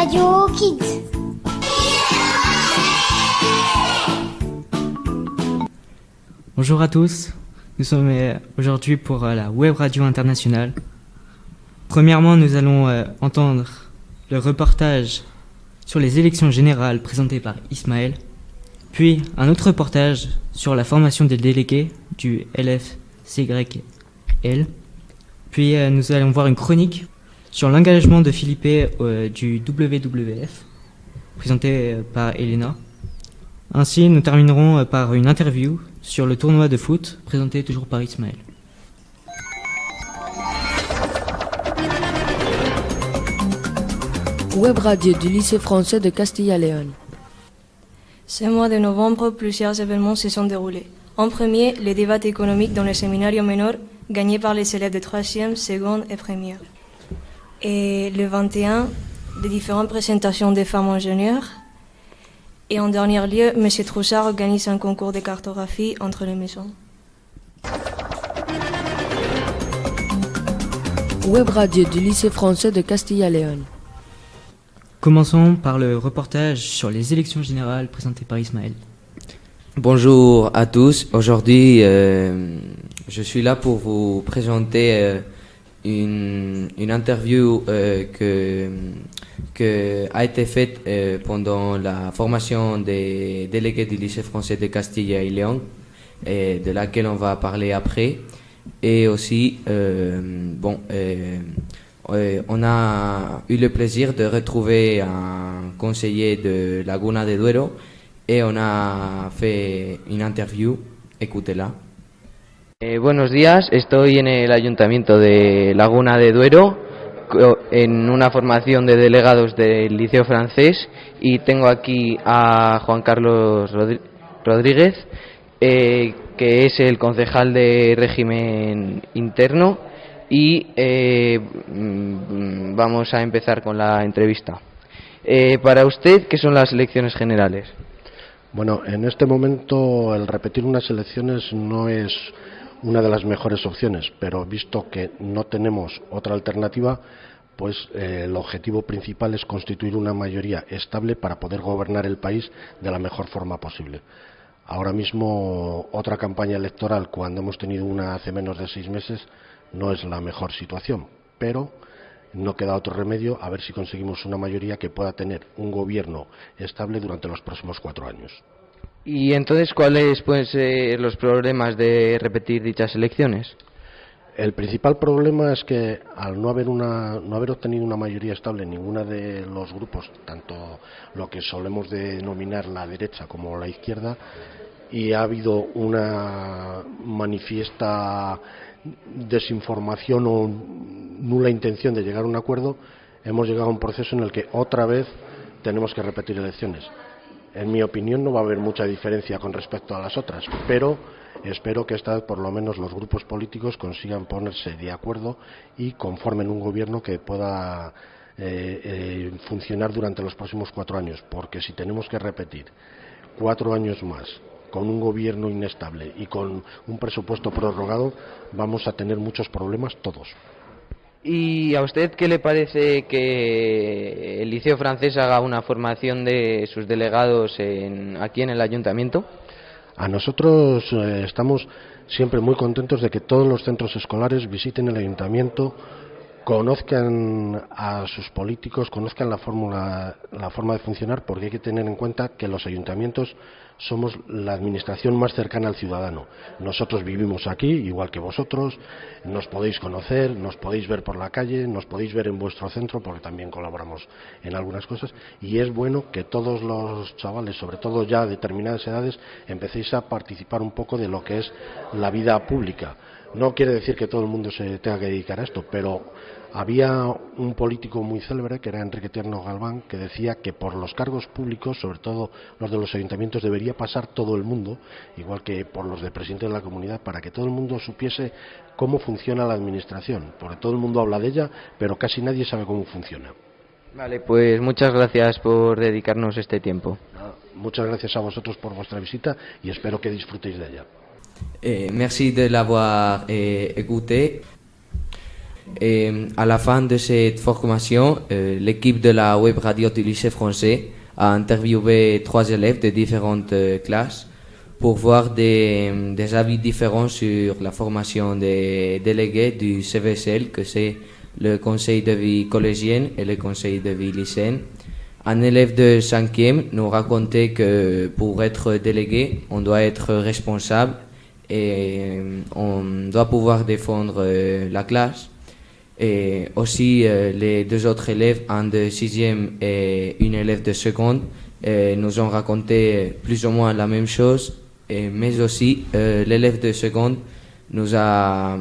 Radio Kids. Bonjour à tous, nous sommes aujourd'hui pour la Web Radio Internationale. Premièrement, nous allons entendre le reportage sur les élections générales présenté par Ismaël, puis un autre reportage sur la formation des délégués du LFCYL, puis nous allons voir une chronique sur l'engagement de Philippe du WWF, présenté par Elena. Ainsi, nous terminerons par une interview sur le tournoi de foot, présenté toujours par Ismaël. Web radio du lycée français de Castilla-León. Ce mois de novembre, plusieurs événements se sont déroulés. En premier, les débats économiques dans le séminario menor, gagnés par les élèves de 3e, 2e et 1er. Et le 21, les différentes présentations des femmes ingénieurs. Et en dernier lieu, M. Troussard organise un concours de cartographie entre les maisons. Web radio du lycée français de Castilla-León. Commençons par le reportage sur les élections générales présenté par Ismaël. Bonjour à tous. Aujourd'hui, je suis là pour vous présenter une interview que a été faite pendant la formation des délégués du lycée français de Castilla y León, de laquelle on va parler après. Et aussi, on a eu le plaisir de retrouver un conseiller de Laguna de Duero et on a fait une interview. Écoutez-la. Buenos días, estoy en el Ayuntamiento de Laguna de Duero en una formación de delegados del Liceo Francés y tengo aquí a Juan Carlos Rodríguez, que es el concejal de régimen interno y vamos a empezar con la entrevista. Para usted, ¿qué son las elecciones generales? Bueno, en este momento el repetir unas elecciones no es una de las mejores opciones, pero visto que no tenemos otra alternativa, pues el objetivo principal es constituir una mayoría estable para poder gobernar el país de la mejor forma posible. Ahora mismo otra campaña electoral, cuando hemos tenido una hace menos de 6 meses, no es la mejor situación, pero no queda otro remedio a ver si conseguimos una mayoría que pueda tener un gobierno estable durante los próximos 4 años. ¿Y entonces cuáles pueden ser los problemas de repetir dichas elecciones? El principal problema es que al no haber obtenido una mayoría estable en ninguna de los grupos, tanto lo que solemos denominar la derecha como la izquierda, y ha habido una manifiesta desinformación o nula intención de llegar a un acuerdo, hemos llegado a un proceso en el que otra vez tenemos que repetir elecciones. En mi opinión no va a haber mucha diferencia con respecto a las otras, pero espero que esta vez por lo menos los grupos políticos consigan ponerse de acuerdo y conformen un gobierno que pueda funcionar durante los próximos 4 años, porque si tenemos que repetir 4 años más con un gobierno inestable y con un presupuesto prorrogado, vamos a tener muchos problemas todos. ¿Y a usted qué le parece que el Liceo Francés haga una formación de sus delegados aquí en el Ayuntamiento? A nosotros estamos siempre muy contentos de que todos los centros escolares visiten el Ayuntamiento, conozcan a sus políticos, conozcan la forma de funcionar, porque hay que tener en cuenta que los ayuntamientos somos la administración más cercana al ciudadano. Nosotros vivimos aquí, igual que vosotros, nos podéis conocer, nos podéis ver por la calle, nos podéis ver en vuestro centro, porque también colaboramos en algunas cosas, y es bueno que todos los chavales, sobre todo ya a determinadas edades, empecéis a participar un poco de lo que es la vida pública. No quiere decir que todo el mundo se tenga que dedicar a esto, pero había un político muy célebre, que era Enrique Tierno Galván, que decía que por los cargos públicos, sobre todo los de los ayuntamientos, debería pasar todo el mundo, igual que por los de presidente de la comunidad, para que todo el mundo supiese cómo funciona la administración, porque todo el mundo habla de ella, pero casi nadie sabe cómo funciona. Vale, pues muchas gracias por dedicarnos este tiempo. Muchas gracias a vosotros por vuestra visita y espero que disfrutéis de ella. Merci de l'avoir écouté. Et à la fin de cette formation, l'équipe de la web radio du lycée français a interviewé 3 élèves de différentes classes pour voir des avis différents sur la formation des délégués du CVSL, que c'est le conseil de vie collégienne et le conseil de vie lycéenne. Un élève de 5e nous racontait que pour être délégué, on doit être responsable et on doit pouvoir défendre la classe. Et aussi les 2 autres élèves, un de 6e et une élève de seconde, nous ont raconté plus ou moins la même chose, mais aussi l'élève de seconde nous a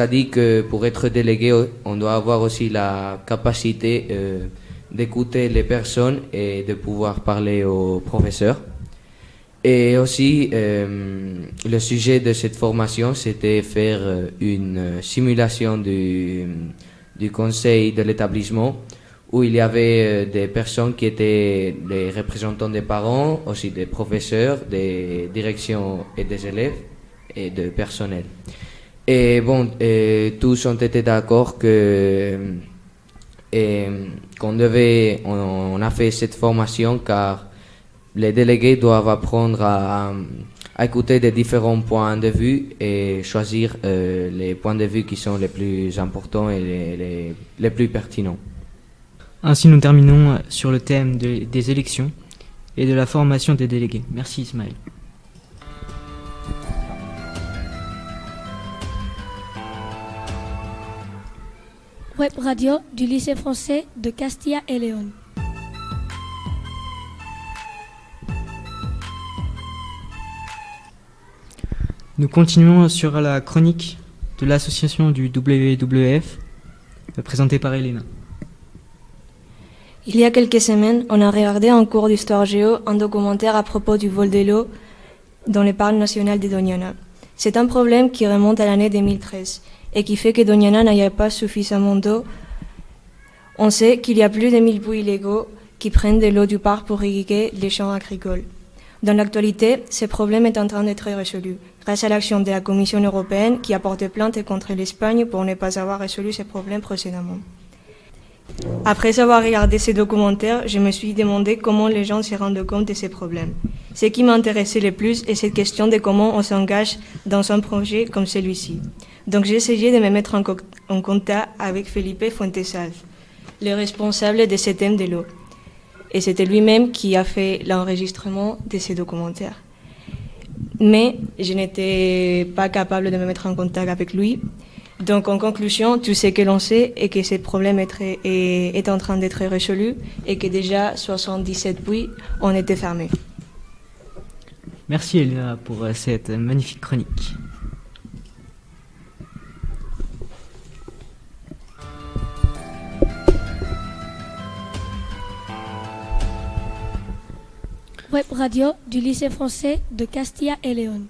dit que pour être délégué, on doit avoir aussi la capacité d'écouter les personnes et de pouvoir parler aux professeurs. Et aussi, le sujet de cette formation, c'était faire une simulation du conseil de l'établissement, où il y avait des personnes qui étaient les représentants des parents, aussi des professeurs, des directions et des élèves et de personnel. Et bon, tous ont été d'accord on a fait cette formation car les délégués doivent apprendre à écouter des différents points de vue et choisir les points de vue qui sont les plus importants et les plus pertinents. Ainsi, nous terminons sur le thème des élections et de la formation des délégués. Merci Ismaël. Web radio du lycée français de Castilla et León. Nous continuons sur la chronique de l'association du WWF, présentée par Elena. Il y a quelques semaines, on a regardé en cours d'histoire géo un documentaire à propos du vol de l'eau dans le parc national de Doñana. C'est un problème qui remonte à l'année 2013 et qui fait que Doñana n'ayait pas suffisamment d'eau. On sait qu'il y a plus de 1000 puits illégaux qui prennent de l'eau du parc pour irriguer les champs agricoles. Dans l'actualité, ce problème est en train d'être résolu, grâce à l'action de la Commission européenne qui a porté plainte contre l'Espagne pour ne pas avoir résolu ce problème précédemment. Après avoir regardé ces documentaires, je me suis demandé comment les gens se rendent compte de ces problèmes. Ce qui m'intéressait le plus est cette question de comment on s'engage dans un projet comme celui-ci. Donc j'ai essayé de me mettre en contact avec Felipe Fuentesal, le responsable de ce thème de l'eau. Et c'était lui-même qui a fait l'enregistrement de ces documentaires. Mais je n'étais pas capable de me mettre en contact avec lui. Donc en conclusion, tout ce que l'on sait est que ce problème est en train d'être résolu et que déjà 77 puits ont été fermés. Merci Elena pour cette magnifique chronique. Web radio du lycée français de Castilla et León.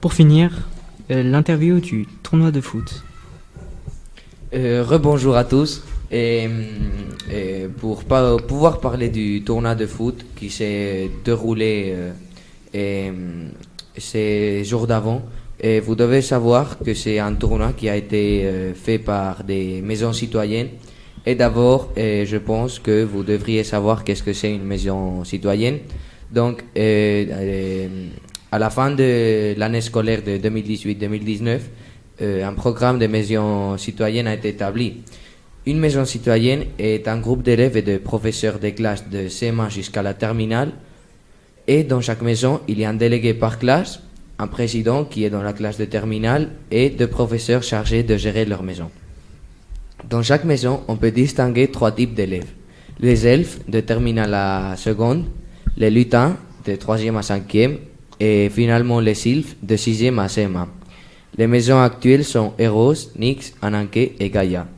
Pour finir, l'interview du tournoi de foot. Rebonjour à tous. Et pour pouvoir parler du tournoi de foot qui s'est déroulé ces jours d'avant, et vous devez savoir que c'est un tournoi qui a été fait par des maisons citoyennes. Et d'abord, je pense que vous devriez savoir qu'est-ce que c'est une maison citoyenne. Donc, à la fin de l'année scolaire de 2018-2019, un programme de maisons citoyennes a été établi. Une maison citoyenne est un groupe d'élèves et de professeurs des classes de CM1 jusqu'à la terminale. Et dans chaque maison, il y a un délégué par classe, un président qui est dans la classe de terminale et 2 professeurs chargés de gérer leur maison. Dans chaque maison, on peut distinguer 3 types d'élèves. Les elfes de terminale à seconde, les lutins de 3e à 5e et finalement les sylphes de 6e à CM1. Les maisons actuelles sont Eros, Nyx, Ananke et Gaïa.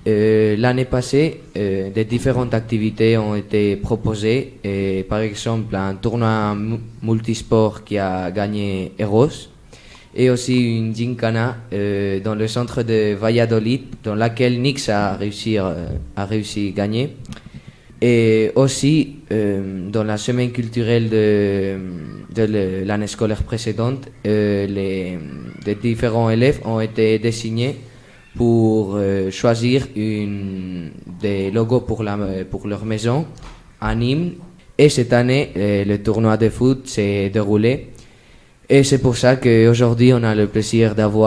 L'année passée, des différentes activités ont été proposées. Par exemple, un tournoi multisport qui a gagné Eros et aussi une gincana dans le centre de Valladolid dans laquelle Nyx a réussi à gagner. Et aussi, dans la semaine culturelle de l'année scolaire précédente, les différents élèves ont été désignés pour choisir des logos pour leur maison, un hymne. Et cette année, le tournoi de foot s'est déroulé. Et c'est pour ça qu'aujourd'hui, on a le plaisir d'avoir